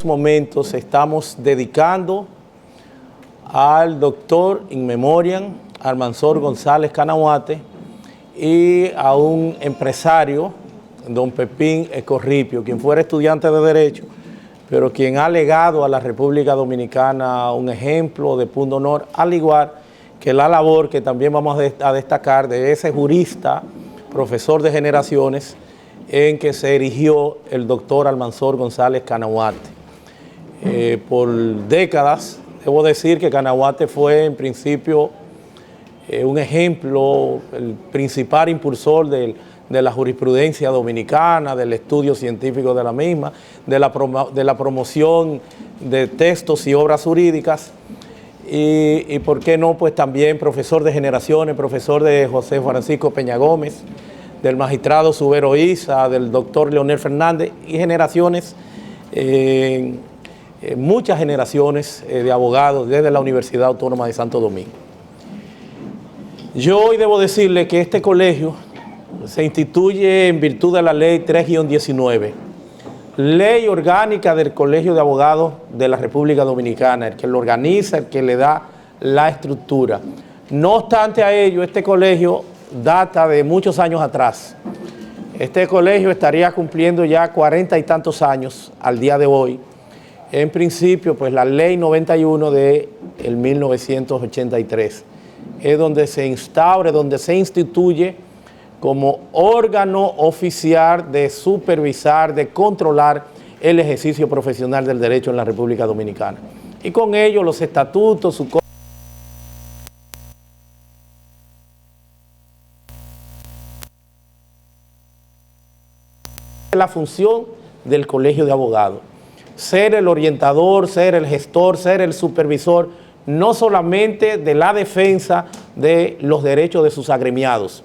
momentos estamos dedicando al doctor in memoriam Almanzor González Canahuate y a un empresario, don Pepín Escorripio, quien fuera estudiante de Derecho, pero quien ha legado a la República Dominicana un ejemplo de punto honor, al igual que la labor que también vamos a destacar de ese jurista, profesor de generaciones, en que se erigió el doctor Almanzor González Canahuate. Por décadas, debo decir que Canahuate fue en principio un ejemplo, el principal impulsor de la jurisprudencia dominicana, del estudio científico de la misma, de la promoción de textos y obras jurídicas, y por qué no, pues también profesor de generaciones, profesor de José Francisco Peña Gómez, del magistrado Subero Isa, del doctor Leonel Fernández, y generaciones, muchas generaciones de abogados desde la Universidad Autónoma de Santo Domingo. Yo hoy debo decirle que este colegio se instituye en virtud de la ley 3-19, ley orgánica del Colegio de Abogados de la República Dominicana, el que lo organiza, el que le da la estructura. No obstante a ello, este colegio data de muchos años atrás. Este colegio estaría cumpliendo ya 40 y tantos años al día de hoy. En principio, pues la ley 91 del 1983 es donde se instaura, donde se instituye como órgano oficial de supervisar, de controlar el ejercicio profesional del derecho en la República Dominicana. Y con ello los estatutos, la función del Colegio de Abogados, ser el orientador, ser el gestor, ser el supervisor, no solamente de la defensa de los derechos de sus agremiados,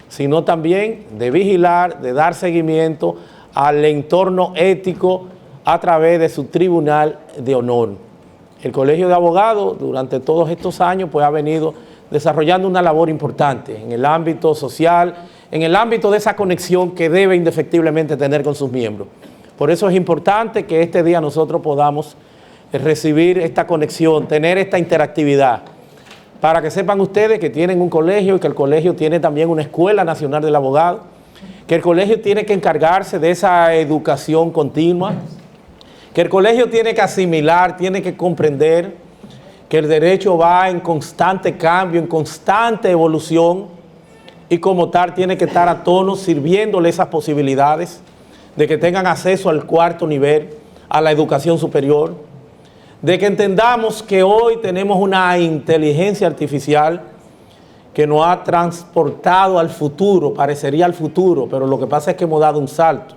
sino también de vigilar, de dar seguimiento al entorno ético a través de su tribunal de honor. El Colegio de Abogados durante todos estos años pues ha venido desarrollando una labor importante en el ámbito social, en el ámbito de esa conexión que debe indefectiblemente tener con sus miembros. Por eso es importante que este día nosotros podamos recibir esta conexión, tener esta interactividad, para que sepan ustedes que tienen un colegio y que el colegio tiene también una Escuela Nacional del Abogado, que el colegio tiene que encargarse de esa educación continua, que el colegio tiene que asimilar, tiene que comprender que el derecho va en constante cambio, en constante evolución, y como tal tiene que estar a tono sirviéndole esas posibilidades de que tengan acceso al cuarto nivel, a la educación superior, de que entendamos que hoy tenemos una inteligencia artificial que nos ha transportado al futuro, parecería al futuro, pero lo que pasa es que hemos dado un salto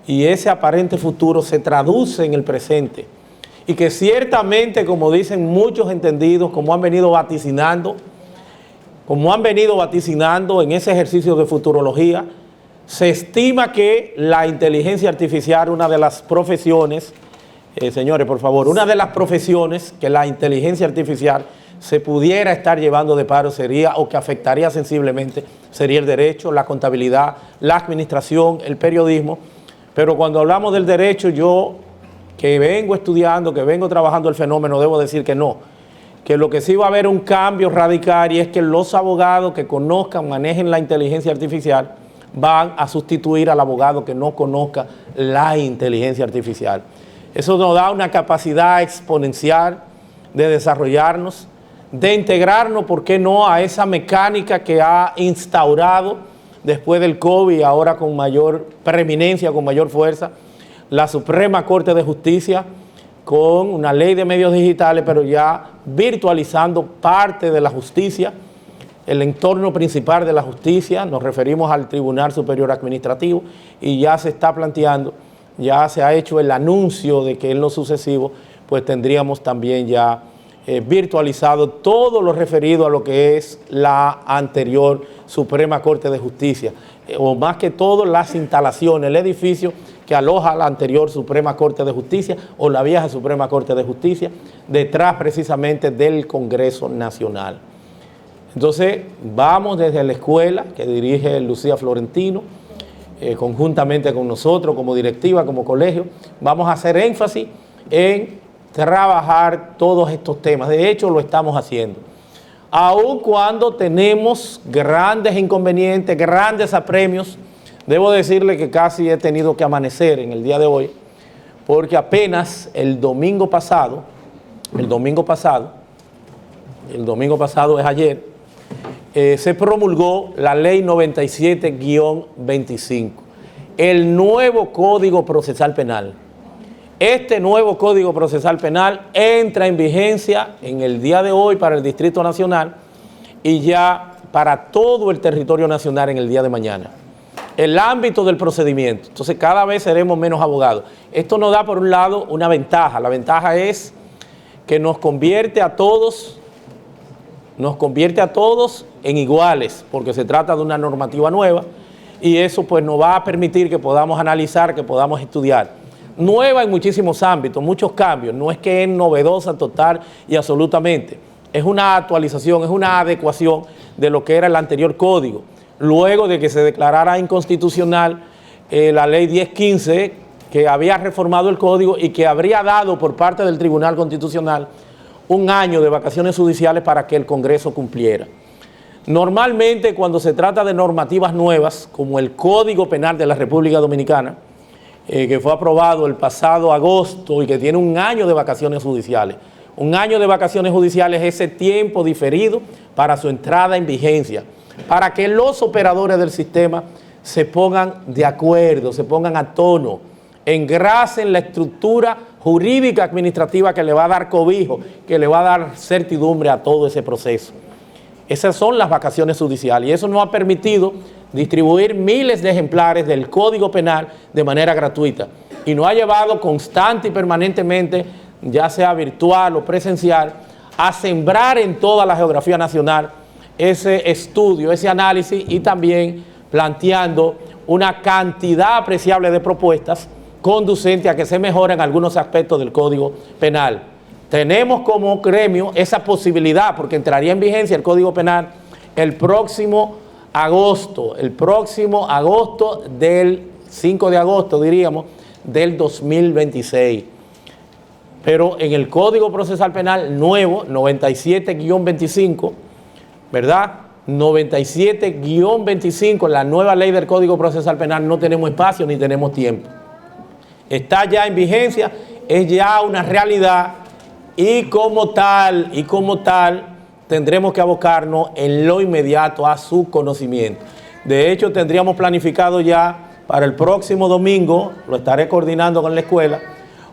y ese aparente futuro se traduce en el presente y que ciertamente, como dicen muchos entendidos, como han venido vaticinando en ese ejercicio de futurología, se estima que la inteligencia artificial, una de las profesiones, señores, por favor, una de las profesiones que la inteligencia artificial se pudiera estar llevando de paro sería, o que afectaría sensiblemente, sería el derecho, la contabilidad, la administración, el periodismo. Pero cuando hablamos del derecho, yo que vengo estudiando, que vengo trabajando el fenómeno, debo decir que no, que lo que sí va a haber un cambio radical y es que los abogados que conozcan, manejen la inteligencia artificial, van a sustituir al abogado que no conozca la inteligencia artificial. Eso nos da una capacidad exponencial de desarrollarnos, de integrarnos, ¿por qué no?, a esa mecánica que ha instaurado después del COVID, ahora con mayor preeminencia, con mayor fuerza, la Suprema Corte de Justicia, con una ley de medios digitales, pero ya virtualizando parte de la justicia, el entorno principal de la justicia, nos referimos al Tribunal Superior Administrativo, y ya se está planteando, ya se ha hecho el anuncio de que en lo sucesivo pues tendríamos también ya virtualizado todo lo referido a lo que es la anterior Suprema Corte de Justicia, o más que todo las instalaciones, el edificio que aloja la anterior Suprema Corte de Justicia o la vieja Suprema Corte de Justicia, detrás precisamente del Congreso Nacional. Entonces vamos desde la escuela que dirige Lucía Florentino, conjuntamente con nosotros como directiva, como colegio, vamos a hacer énfasis en trabajar todos estos temas. De hecho, lo estamos haciendo. Aun cuando tenemos grandes inconvenientes, grandes apremios, debo decirle que casi he tenido que amanecer en el día de hoy, porque apenas el domingo pasado es ayer, se promulgó la ley 97-25, el nuevo Código Procesal Penal. Este nuevo Código Procesal Penal entra en vigencia en el día de hoy para el Distrito Nacional y ya para todo el territorio nacional en el día de mañana. El ámbito del procedimiento. Entonces cada vez seremos menos abogados. Esto nos da por un lado una ventaja. La ventaja es que nos convierte a todos en iguales, porque se trata de una normativa nueva y eso pues nos va a permitir que podamos analizar, que podamos estudiar. Nueva en muchísimos ámbitos, muchos cambios, no es que es novedosa total y absolutamente, es una actualización, es una adecuación de lo que era el anterior código, luego de que se declarara inconstitucional la ley 1015 que había reformado el código y que habría dado por parte del Tribunal Constitucional un año de vacaciones judiciales para que el Congreso cumpliera. Normalmente cuando se trata de normativas nuevas, como el Código Penal de la República Dominicana, que fue aprobado el pasado agosto y que tiene un año de vacaciones judiciales. Un año de vacaciones judiciales es ese tiempo diferido para su entrada en vigencia, para que los operadores del sistema se pongan de acuerdo, se pongan a tono, engrasen la estructura jurídica administrativa que le va a dar cobijo, que le va a dar certidumbre a todo ese proceso. Esas son las vacaciones judiciales y eso nos ha permitido distribuir miles de ejemplares del Código Penal de manera gratuita y nos ha llevado constante y permanentemente, ya sea virtual o presencial, a sembrar en toda la geografía nacional ese estudio, ese análisis y también planteando una cantidad apreciable de propuestas conducentes a que se mejoren algunos aspectos del Código Penal. Tenemos como gremio esa posibilidad porque entraría en vigencia el Código Penal el próximo agosto del 5 de agosto, diríamos, del 2026. Pero en el Código Procesal Penal nuevo, 97-25, ¿verdad? 97-25, la nueva ley del Código Procesal Penal, no tenemos espacio ni tenemos tiempo. Está ya en vigencia, es ya una realidad y como tal, tendremos que abocarnos en lo inmediato a su conocimiento. De hecho, tendríamos planificado ya para el próximo domingo, lo estaré coordinando con la escuela,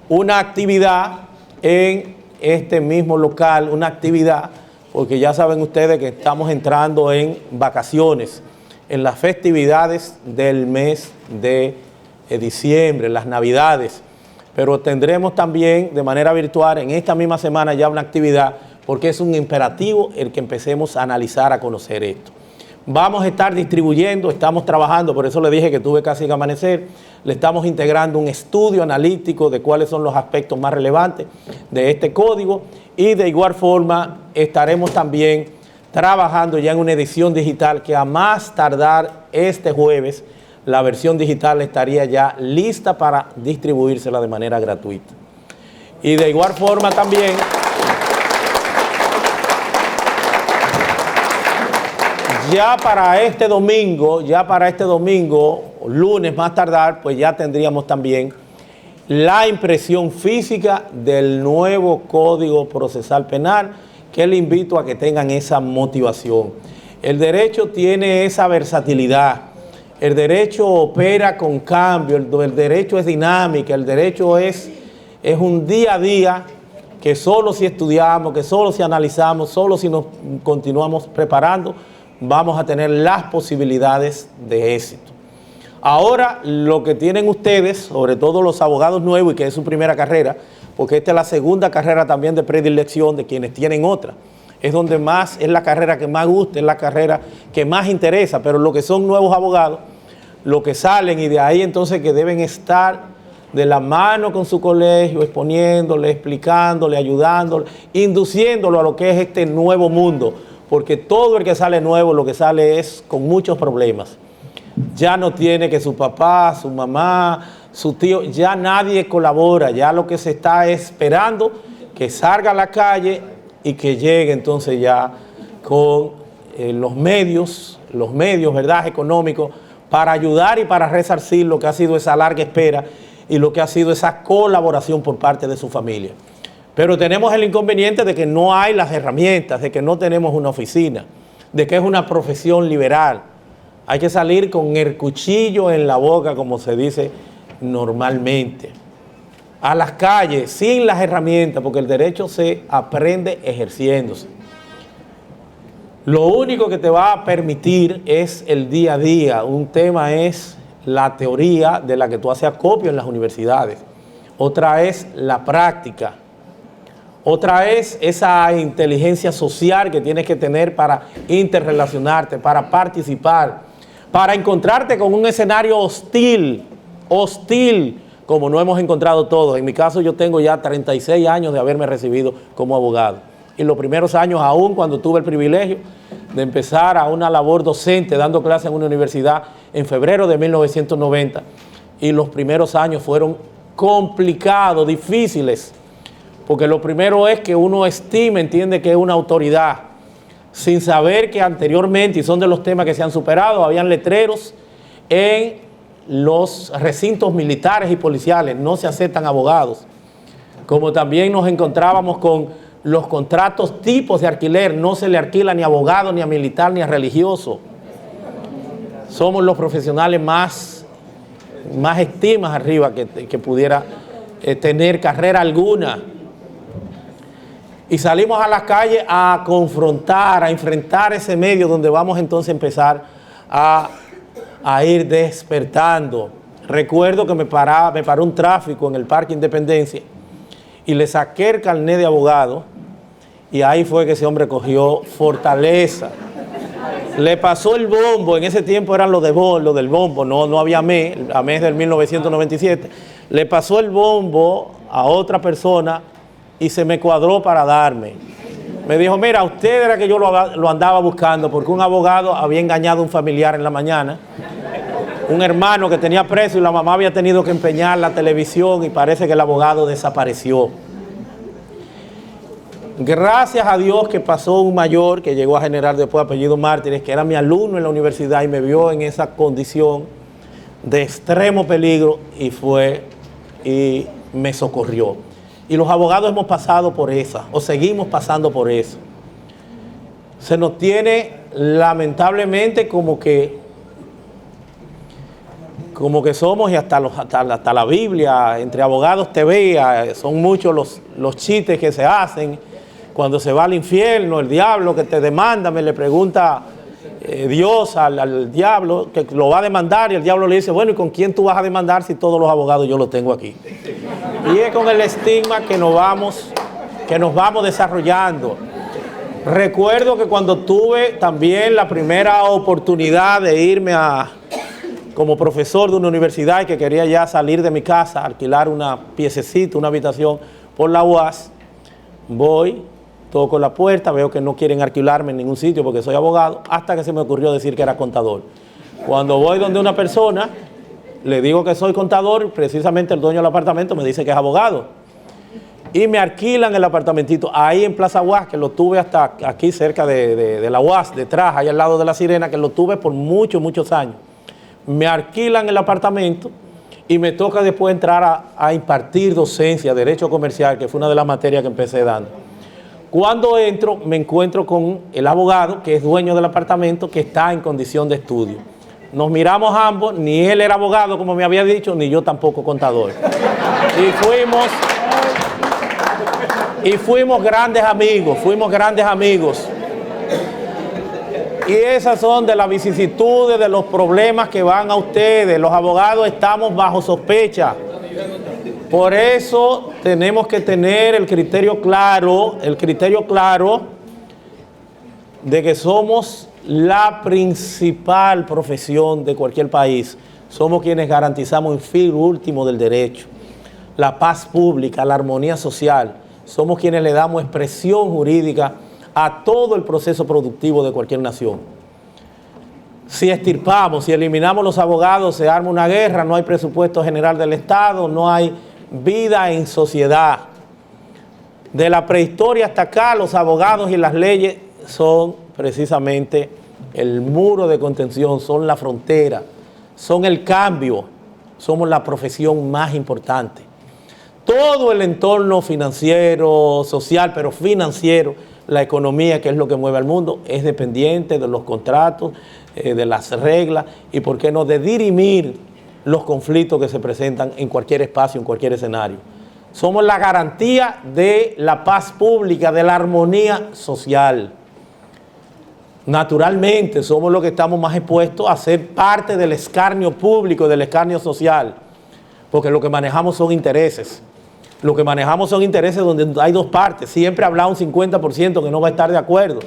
una actividad en este mismo local, una actividad, porque ya saben ustedes que estamos entrando en vacaciones, en las festividades del mes de diciembre, las Navidades, pero tendremos también de manera virtual en esta misma semana ya una actividad porque es un imperativo el que empecemos a analizar, a conocer esto. Vamos a estar distribuyendo, estamos trabajando, por eso le dije que tuve casi que amanecer, le estamos integrando un estudio analítico de cuáles son los aspectos más relevantes de este código y de igual forma estaremos también trabajando ya en una edición digital que a más tardar este jueves, la versión digital estaría ya lista para distribuírsela de manera gratuita. Y de igual forma también ya para este domingo, lunes más tardar, pues ya tendríamos también la impresión física del nuevo Código Procesal Penal, que le invito a que tengan esa motivación. El derecho tiene esa versatilidad, el derecho opera con cambio, el derecho es dinámica, el derecho es un día a día que solo si estudiamos, que solo si analizamos, solo si nos continuamos preparando, vamos a tener las posibilidades de éxito. Ahora, lo que tienen ustedes, sobre todo los abogados nuevos y que es su primera carrera, porque esta es la segunda carrera también de predilección de quienes tienen otra, es donde más, es la carrera que más gusta, es la carrera que más interesa, pero lo que son nuevos abogados, lo que salen y de ahí entonces que deben estar de la mano con su colegio, exponiéndole, explicándole, ayudándole, induciéndolo a lo que es este nuevo mundo, porque todo el que sale nuevo, lo que sale es con muchos problemas. Ya no tiene que su papá, su mamá, su tío, ya nadie colabora, ya lo que se está esperando que salga a la calle y que llegue entonces ya con los medios, ¿verdad?, económicos para ayudar y para resarcir lo que ha sido esa larga espera y lo que ha sido esa colaboración por parte de su familia. Pero tenemos el inconveniente de que no hay las herramientas, de que no tenemos una oficina, de que es una profesión liberal. Hay que salir con el cuchillo en la boca, como se dice normalmente, a las calles sin las herramientas, porque el derecho se aprende ejerciéndose. Lo único que te va a permitir es el día a día. Un tema es la teoría de la que tú haces acopio en las universidades. Otra es la práctica. Otra es esa inteligencia social que tienes que tener para interrelacionarte, para participar, para encontrarte con un escenario hostil, como no hemos encontrado todos. En mi caso yo tengo ya 36 años de haberme recibido como abogado. Y los primeros años, aún cuando tuve el privilegio de empezar a una labor docente, dando clases en una universidad en febrero de 1990, y los primeros años fueron complicados, difíciles, porque lo primero es que uno entiende que es una autoridad, sin saber que anteriormente, y son de los temas que se han superado, habían letreros en los recintos militares y policiales, no se aceptan abogados. Como también nos encontrábamos con los contratos tipos de alquiler, no se le alquila ni a abogado, ni a militar, ni a religioso. Somos los profesionales más estimas arriba que pudiera tener carrera alguna. Y salimos a las calles a confrontar, a enfrentar ese medio donde vamos entonces a empezar a ir despertando. Recuerdo que me paró un tráfico en el Parque Independencia y le saqué el carnet de abogado y ahí fue que ese hombre cogió fortaleza. Le pasó el bombo, en ese tiempo eran lo del bombo, no había AME, AME es del 1997. Le pasó el bombo a otra persona y se me cuadró para darme. Me dijo, mira, usted era que yo lo andaba buscando porque un abogado había engañado a un familiar en la mañana, un hermano que tenía preso y la mamá había tenido que empeñar la televisión y parece que el abogado desapareció. Gracias a Dios que pasó un mayor que llegó a generar después apellido Mártires, que era mi alumno en la universidad y me vio en esa condición de extremo peligro y me socorrió. Y los abogados hemos pasado por esa, o seguimos pasando por eso. Se nos tiene lamentablemente como que somos, y hasta la Biblia, entre abogados te vea, son muchos los chistes que se hacen. Cuando se va al infierno, el diablo que te demanda, me le pregunta Dios al diablo que lo va a demandar, y el diablo le dice, bueno, ¿y con quién tú vas a demandar si todos los abogados yo los tengo aquí? Y es con el estigma que nos vamos desarrollando. Recuerdo que cuando tuve también la primera oportunidad de irme como profesor de una universidad y que quería ya salir de mi casa, alquilar una piececita, una habitación por la UAS, voy, toco la puerta, veo que no quieren alquilarme en ningún sitio porque soy abogado, hasta que se me ocurrió decir que era contador. Cuando voy donde una persona, le digo que soy contador, precisamente el dueño del apartamento me dice que es abogado. Y me alquilan el apartamentito ahí en Plaza UAS, que lo tuve hasta aquí cerca de la UAS, detrás, ahí al lado de la Sirena, que lo tuve por muchos años. Me alquilan el apartamento y me toca después entrar a impartir docencia, derecho comercial, que fue una de las materias que empecé dando. Cuando entro, me encuentro con el abogado, que es dueño del apartamento, que está en condición de estudio. Nos miramos ambos, ni él era abogado, como me había dicho, ni yo tampoco contador. Y fuimos grandes amigos. Y esas son de las vicisitudes, de los problemas que van a ustedes. Los abogados estamos bajo sospecha. Por eso tenemos que tener el criterio claro de que somos la principal profesión de cualquier país. Somos quienes garantizamos el fin último del derecho, la paz pública, la armonía social. Somos quienes le damos expresión jurídica a todo el proceso productivo de cualquier nación. Si extirpamos, si eliminamos los abogados, se arma una guerra, no hay presupuesto general del Estado, no hay vida en sociedad. De la prehistoria hasta acá, los abogados y las leyes son precisamente el muro de contención, son la frontera, son el cambio, somos la profesión más importante. Todo el entorno financiero, social, pero financiero, la economía, que es lo que mueve al mundo, es dependiente de los contratos, de las reglas y, por qué no, de dirimir los conflictos que se presentan en cualquier espacio, en cualquier escenario. Somos la garantía de la paz pública, de la armonía social. Naturalmente, somos los que estamos más expuestos a ser parte del escarnio público, del escarnio social, porque lo que manejamos son intereses. Lo que manejamos son intereses donde hay dos partes. Siempre habrá un 50% que no va a estar de acuerdo.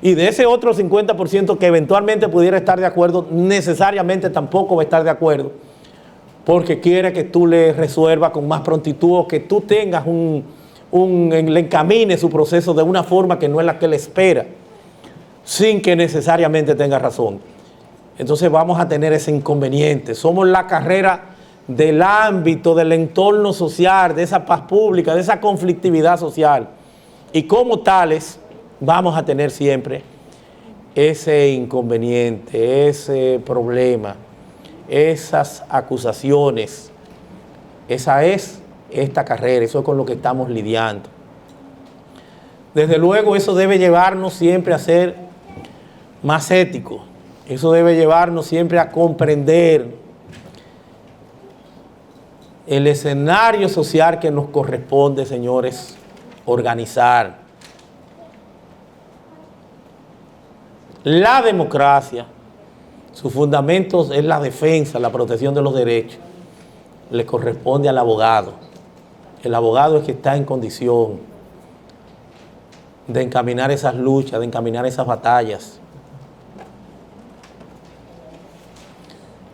Y de ese otro 50% que eventualmente pudiera estar de acuerdo, necesariamente tampoco va a estar de acuerdo, porque quiere que tú le resuelvas con más prontitud o que tú tengas le encamines su proceso de una forma que no es la que él espera, sin que necesariamente tenga razón. Entonces vamos a tener ese inconveniente. Somos la carrera del ámbito, del entorno social, de esa paz pública, de esa conflictividad social. Y como tales, vamos a tener siempre ese inconveniente, ese problema, esas acusaciones. Esa es esta carrera, eso es con lo que estamos lidiando. Desde luego, eso debe llevarnos siempre a ser más éticos. Eso debe llevarnos siempre a comprender el escenario social que nos corresponde, señores, organizar. La democracia, sus fundamentos es la defensa, la protección de los derechos. Le corresponde al abogado. El abogado es que está en condición de encaminar esas luchas, de encaminar esas batallas.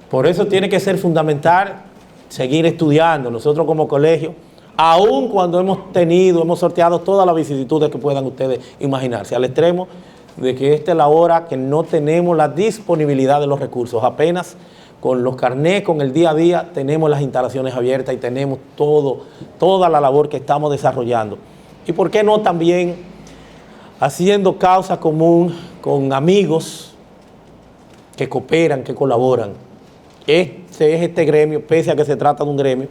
Por eso tiene que ser fundamental seguir estudiando. Nosotros como colegio, aun cuando hemos sorteado todas las vicisitudes que puedan ustedes imaginarse, al extremo de que esta es la hora que no tenemos la disponibilidad de los recursos. Apenas con los carnés, con el día a día, tenemos las instalaciones abiertas y tenemos toda la labor que estamos desarrollando. Y por qué no también haciendo causa común con amigos que cooperan, que colaboran. Este gremio, pese a que se trata de un gremio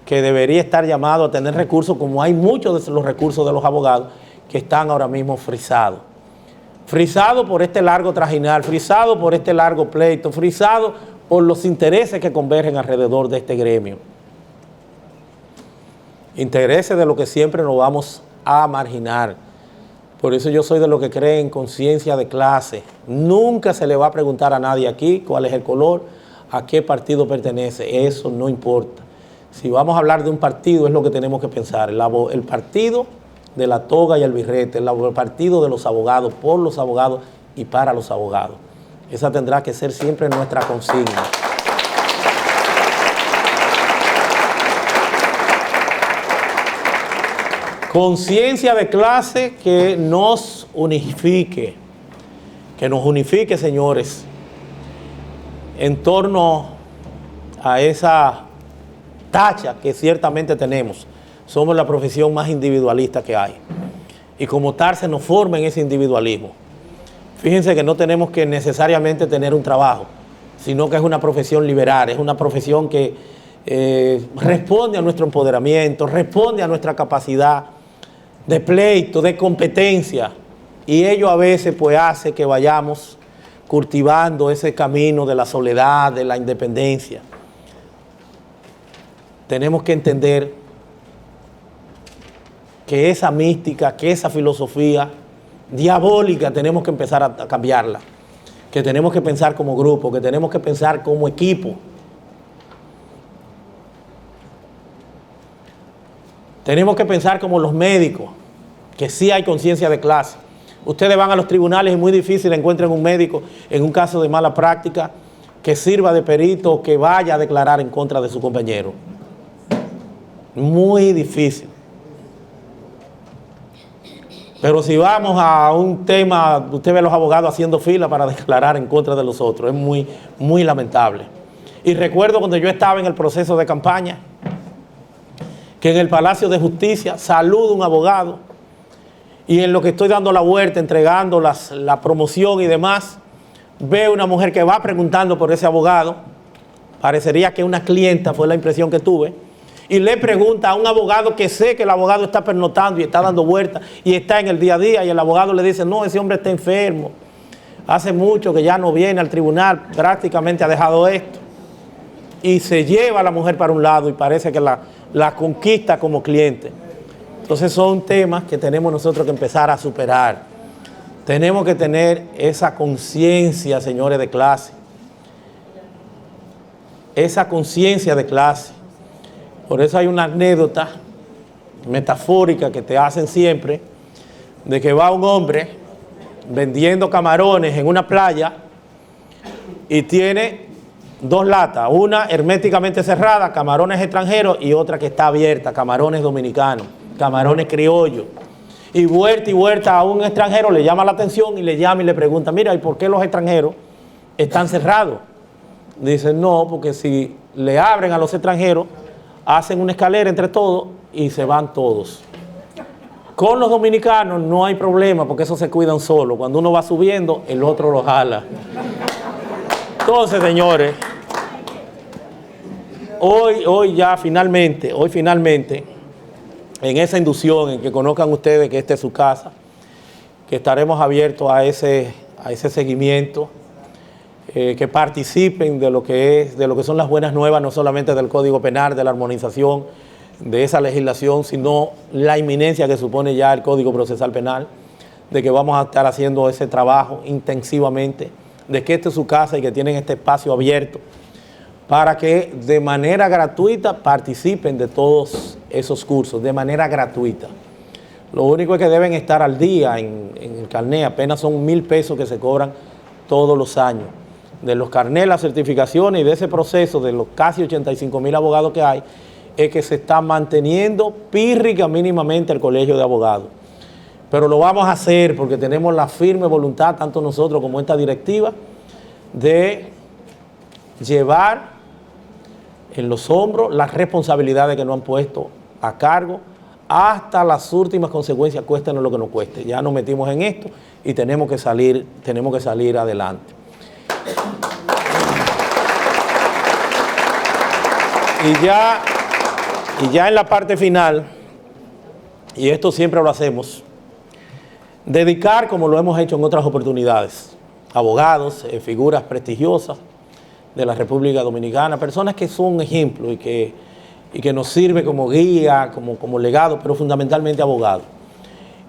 que debería estar llamado a tener recursos, como hay muchos de los recursos de los abogados que están ahora mismo frisados. Frisado por este largo trajinar, frisado por este largo pleito, frisado por los intereses que convergen alrededor de este gremio. Intereses de lo que siempre nos vamos a marginar. Por eso yo soy de los que cree en conciencia de clase. Nunca se le va a preguntar a nadie aquí cuál es el color, a qué partido pertenece. Eso no importa. Si vamos a hablar de un partido, es lo que tenemos que pensar. El partido de la toga y el birrete, el partido de los abogados, por los abogados y para los abogados. Esa tendrá que ser siempre nuestra consigna. Conciencia de clase que nos unifique, señores, en torno a esa tacha que ciertamente tenemos. Somos la profesión más individualista que hay. Y como tal se nos forma en ese individualismo. Fíjense que no tenemos que necesariamente tener un trabajo, sino que es una profesión liberal, es una profesión que responde a nuestro empoderamiento, responde a nuestra capacidad de pleito, de competencia. Y ello a veces pues hace que vayamos cultivando ese camino de la soledad, de la independencia. Tenemos que entender que esa mística, que esa filosofía diabólica tenemos que empezar a cambiarla, que tenemos que pensar como grupo, que tenemos que pensar como equipo. Tenemos que pensar como los médicos, que sí hay conciencia de clase. Ustedes van a los tribunales y es muy difícil encuentren un médico en un caso de mala práctica que sirva de perito o que vaya a declarar en contra de su compañero. Muy difícil. Pero si vamos a un tema, usted ve a los abogados haciendo fila para declarar en contra de los otros, es muy, muy lamentable. Y recuerdo cuando yo estaba en el proceso de campaña, que en el Palacio de Justicia saludo a un abogado y en lo que estoy dando la vuelta, entregando la promoción y demás, veo una mujer que va preguntando por ese abogado, parecería que una clienta, fue la impresión que tuve, y le pregunta a un abogado que sé que el abogado está pernotando y está dando vueltas y está en el día a día, y el abogado le dice, no, ese hombre está enfermo, hace mucho que ya no viene al tribunal, prácticamente ha dejado esto, y se lleva a la mujer para un lado y parece que la conquista como cliente. Entonces son temas que tenemos nosotros que empezar a superar. Tenemos que tener esa conciencia, señores, de clase. Esa conciencia de clase. Por eso hay una anécdota metafórica que te hacen siempre, de que va un hombre vendiendo camarones en una playa y tiene dos latas, una herméticamente cerrada, camarones extranjeros, y otra que está abierta, camarones dominicanos, camarones criollos. Y vuelta a un extranjero, le llama la atención y le llama y le pregunta, mira, ¿y por qué los extranjeros están cerrados? Dicen, no, porque si le abren a los extranjeros, hacen una escalera entre todos y se van todos. Con los dominicanos no hay problema porque esos se cuidan solos. Cuando uno va subiendo, el otro lo jala. Entonces, señores, hoy finalmente, en esa inducción, en que conozcan ustedes que esta es su casa, que estaremos abiertos a ese seguimiento, que participen de lo que son las buenas nuevas, no solamente del Código Penal, de la armonización de esa legislación, sino la inminencia que supone ya el Código Procesal Penal, de que vamos a estar haciendo ese trabajo intensivamente, de que esta es su casa y que tienen este espacio abierto para que de manera gratuita participen de todos esos cursos, de manera gratuita. Lo único es que deben estar al día en el carnet, apenas son 1,000 pesos que se cobran todos los años. De los carnets, las certificaciones y de ese proceso de los casi 85,000 abogados que hay, es que se está manteniendo pírrica mínimamente el colegio de abogados. Pero lo vamos a hacer porque tenemos la firme voluntad, tanto nosotros como esta directiva, de llevar en los hombros las responsabilidades que nos han puesto a cargo hasta las últimas consecuencias, cuéstenos lo que nos cueste. Ya nos metimos en esto y tenemos que salir adelante. Y ya en la parte final, y esto siempre lo hacemos, dedicar, como lo hemos hecho en otras oportunidades, abogados, figuras prestigiosas de la República Dominicana, personas que son ejemplos y que nos sirve como guía, como legado, pero fundamentalmente abogados.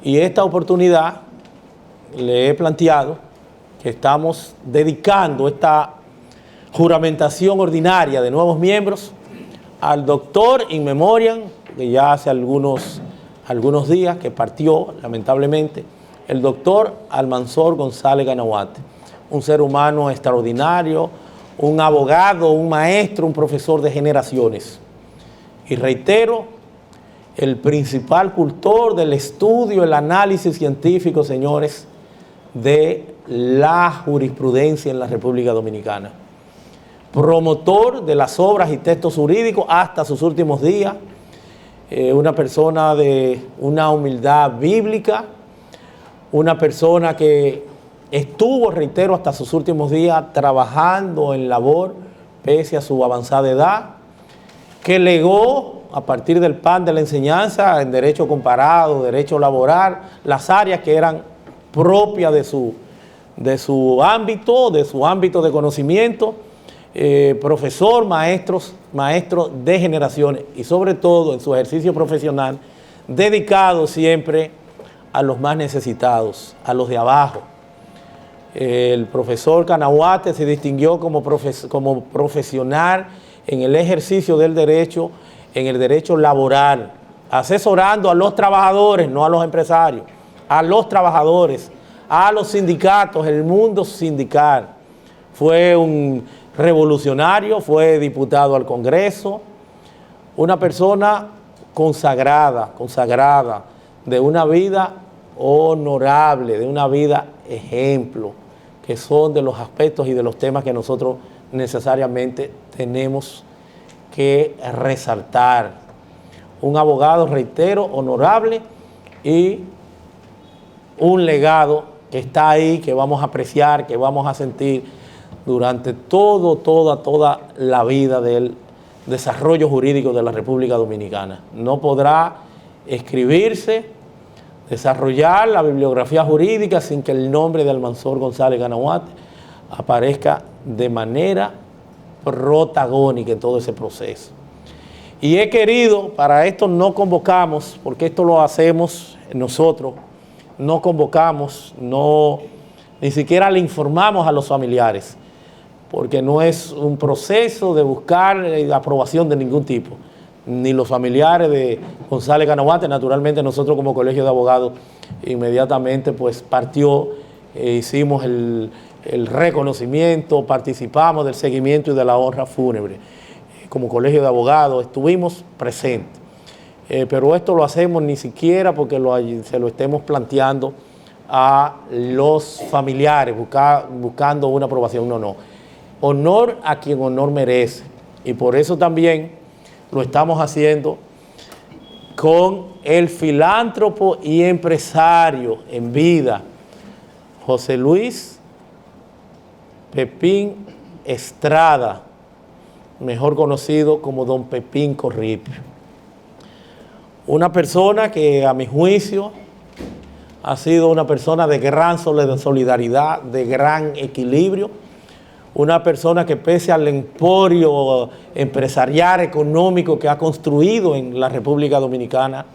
Y esta oportunidad le he planteado que estamos dedicando esta juramentación ordinaria de nuevos miembros al doctor in memoriam, que ya hace algunos días que partió, lamentablemente, el doctor Almanzor González Ganahuate, un ser humano extraordinario, un abogado, un maestro, un profesor de generaciones. Y reitero, el principal cultor del estudio, el análisis científico, señores, de la jurisprudencia en la República Dominicana. Promotor de las obras y textos jurídicos hasta sus últimos días, una persona de una humildad bíblica, una persona que estuvo, reitero, hasta sus últimos días trabajando en labor, pese a su avanzada edad, que legó a partir del pan de la enseñanza en derecho comparado, derecho laboral, las áreas que eran propias de su ámbito de conocimiento, profesor, maestro de generaciones y sobre todo en su ejercicio profesional, dedicado siempre a los más necesitados, a los de abajo. El profesor Ganahuate se distinguió como profesional en el ejercicio del derecho, en el derecho laboral, asesorando a los trabajadores, no a los empresarios, a los trabajadores, a los sindicatos, el mundo sindical. Fue un revolucionario, fue diputado al Congreso, una persona consagrada, de una vida honorable, de una vida ejemplo, que son de los aspectos y de los temas que nosotros necesariamente tenemos que resaltar. Un abogado, reitero, honorable y un legado que está ahí, que vamos a apreciar, que vamos a sentir durante toda la vida del desarrollo jurídico de la República Dominicana. No podrá escribirse, desarrollar la bibliografía jurídica sin que el nombre de Almanzor González Ganahuate aparezca de manera protagónica en todo ese proceso. Y he querido, para esto no convocamos, porque esto lo hacemos nosotros, no convocamos, ni siquiera le informamos a los familiares, porque no es un proceso de buscar aprobación de ningún tipo, ni los familiares de González Ganahuate. Naturalmente nosotros como Colegio de Abogados inmediatamente pues partió, hicimos el reconocimiento, participamos del seguimiento y de la honra fúnebre. Como Colegio de Abogados estuvimos presentes, pero esto lo hacemos ni siquiera porque se lo estemos planteando a los familiares, buscando una aprobación, no. Honor a quien honor merece, y por eso también lo estamos haciendo con el filántropo y empresario en vida, José Luis Pepín Estrada, mejor conocido como Don Pepín Corripio. Una persona que a mi juicio ha sido una persona de gran solidaridad, de gran equilibrio, una persona que pese al emporio empresarial, económico que ha construido en la República Dominicana,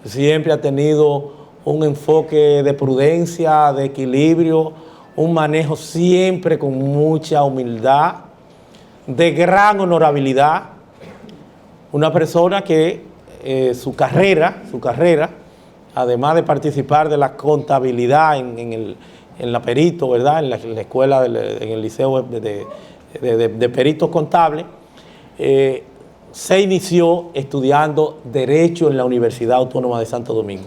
siempre ha tenido un enfoque de prudencia, de equilibrio, un manejo siempre con mucha humildad, de gran honorabilidad, una persona que su carrera, además de participar de la contabilidad en la perito, ¿verdad? En la escuela, en el liceo de peritos contables, se inició estudiando Derecho en la Universidad Autónoma de Santo Domingo,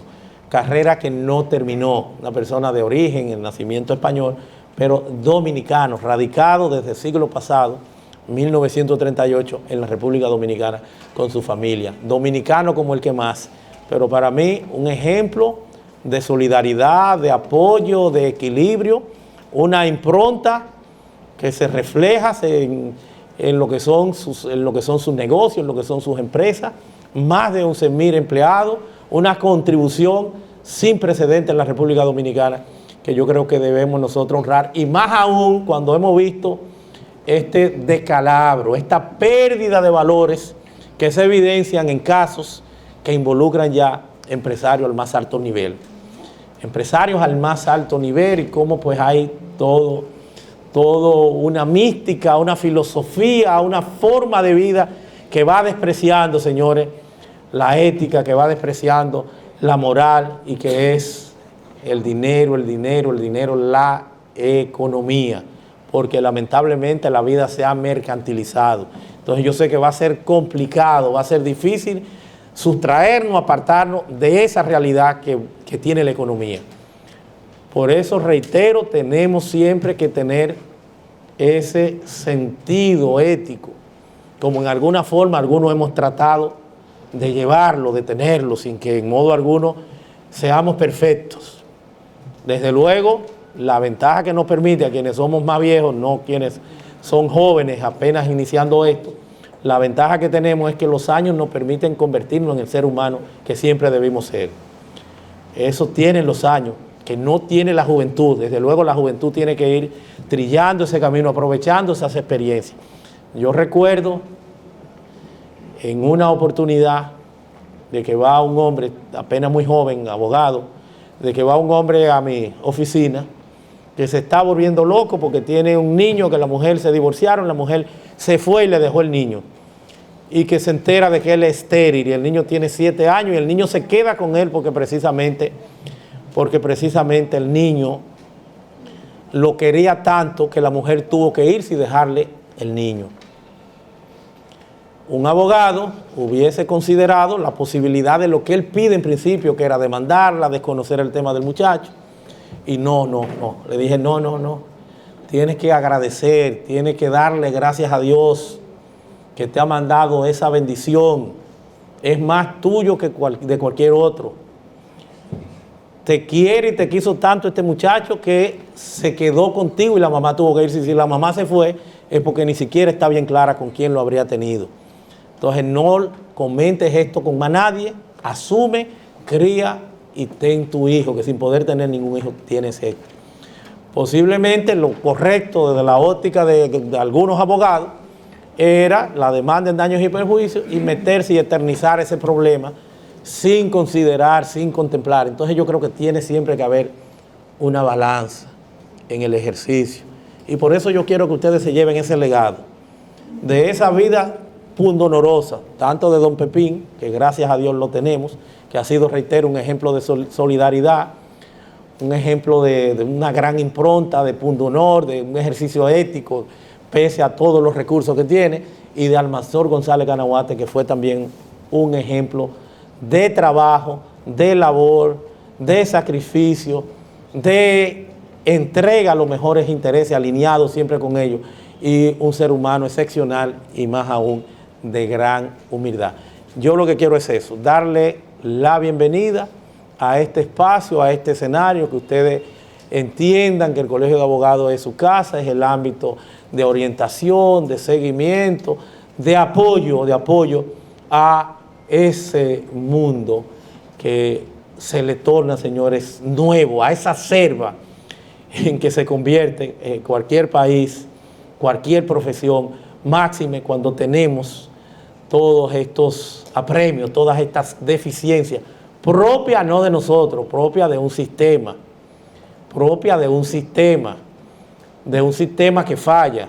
carrera que no terminó, una persona de origen, el nacimiento español, pero dominicano, radicado desde el siglo pasado, 1938, en la República Dominicana con su familia. Dominicano como el que más, pero para mí un ejemplo de solidaridad, de apoyo, de equilibrio, una impronta que se refleja en lo que son sus negocios, en lo que son sus empresas, más de 11,000 empleados, una contribución sin precedentes en la República Dominicana que yo creo que debemos nosotros honrar, y más aún cuando hemos visto este descalabro, esta pérdida de valores que se evidencian en casos que involucran ya empresarios al más alto nivel. Empresarios al más alto nivel, y cómo pues hay todo una mística, una filosofía, una forma de vida que va despreciando, señores, la ética, que va despreciando la moral, y que es el dinero, la economía, porque lamentablemente la vida se ha mercantilizado. Entonces yo sé que va a ser complicado, va a ser difícil sustraernos, apartarnos de esa realidad que tiene la economía. Por eso, reitero, tenemos siempre que tener ese sentido ético, como en alguna forma algunos hemos tratado de llevarlo, de tenerlo, sin que en modo alguno seamos perfectos. Desde luego, la ventaja que nos permite a quienes somos más viejos, no quienes son jóvenes apenas iniciando esto, la ventaja que tenemos es que los años nos permiten convertirnos en el ser humano que siempre debimos ser. Eso tienen los años, que no tiene la juventud. Desde luego la juventud tiene que ir trillando ese camino, aprovechando esas experiencias. Yo recuerdo en una oportunidad de que va un hombre, apenas muy joven, abogado, de que va un hombre a mi oficina que se está volviendo loco porque tiene un niño, que la mujer se divorciaron, la mujer se fue y le dejó el niño, y que se entera de que él es estéril y el niño tiene 7 años, y el niño se queda con él porque precisamente el niño lo quería tanto que la mujer tuvo que irse y dejarle el niño. un abogado hubiese considerado la posibilidad de lo que él pide en principio, que era demandarla, desconocer el tema del muchacho. Y no. Le dije, no. Tienes que agradecer, tienes que darle gracias a Dios que te ha mandado esa bendición. Es más tuyo que de cualquier otro. Te quiere y te quiso tanto este muchacho que se quedó contigo y la mamá tuvo que irse. Si la mamá se fue, es porque ni siquiera está bien clara con quién lo habría tenido. Entonces no comentes esto con más nadie, asume, cría y ten tu hijo, que sin poder tener ningún hijo tienes esto. Posiblemente lo correcto desde la óptica de algunos abogados era la demanda en daños y perjuicios y meterse y eternizar ese problema sin considerar, sin contemplar. Entonces yo creo que tiene siempre que haber una balanza en el ejercicio. Y por eso yo quiero que ustedes se lleven ese legado de esa vida pundonorosa, tanto de don Pepín, que gracias a Dios lo tenemos, que ha sido, reitero, un ejemplo de solidaridad, un ejemplo de una gran impronta, de pundonor, de un ejercicio ético, pese a todos los recursos que tiene, y de Almanzor González Canahuate, que fue también un ejemplo de trabajo, de labor, de sacrificio, de entrega a los mejores intereses, alineados siempre con ellos, y un ser humano excepcional y más aún de gran humildad. Yo lo que quiero es eso, darle la bienvenida a este espacio, a este escenario, que ustedes entiendan que el Colegio de Abogados es su casa, es el ámbito de orientación, de seguimiento, de apoyo a ese mundo que se le torna, señores, nuevo, a esa selva en que se convierte cualquier país, cualquier profesión, máxime cuando tenemos todos estos apremios, todas estas deficiencias, propias no de nosotros, propias de un sistema, de un sistema que falla,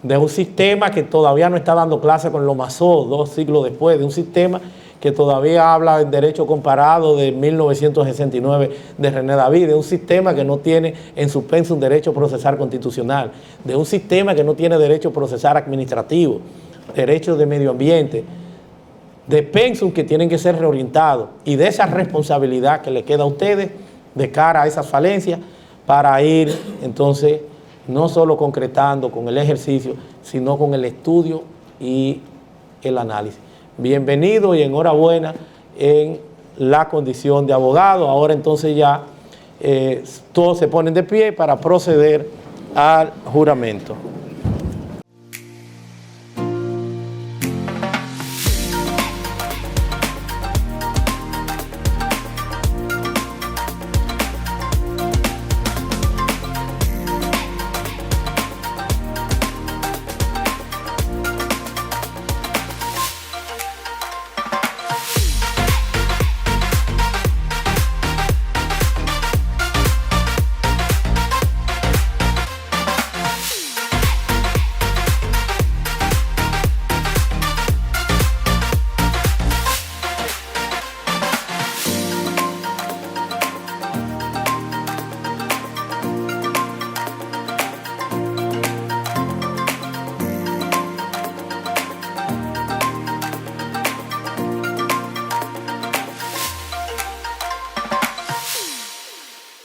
de un sistema que todavía no está dando clase con lo Masó 2 siglos después, de un sistema que todavía habla del derecho comparado de 1969 de René David, de un sistema que no tiene en su pensum derecho procesal constitucional, de un sistema que no tiene derecho procesal administrativo, derechos de medio ambiente, de pensum que tienen que ser reorientados, y de esa responsabilidad que le queda a ustedes de cara a esas falencias para ir entonces no solo concretando con el ejercicio, sino con el estudio y el análisis. Bienvenido y enhorabuena en la condición de abogado. Ahora entonces ya todos se ponen de pie para proceder al juramento.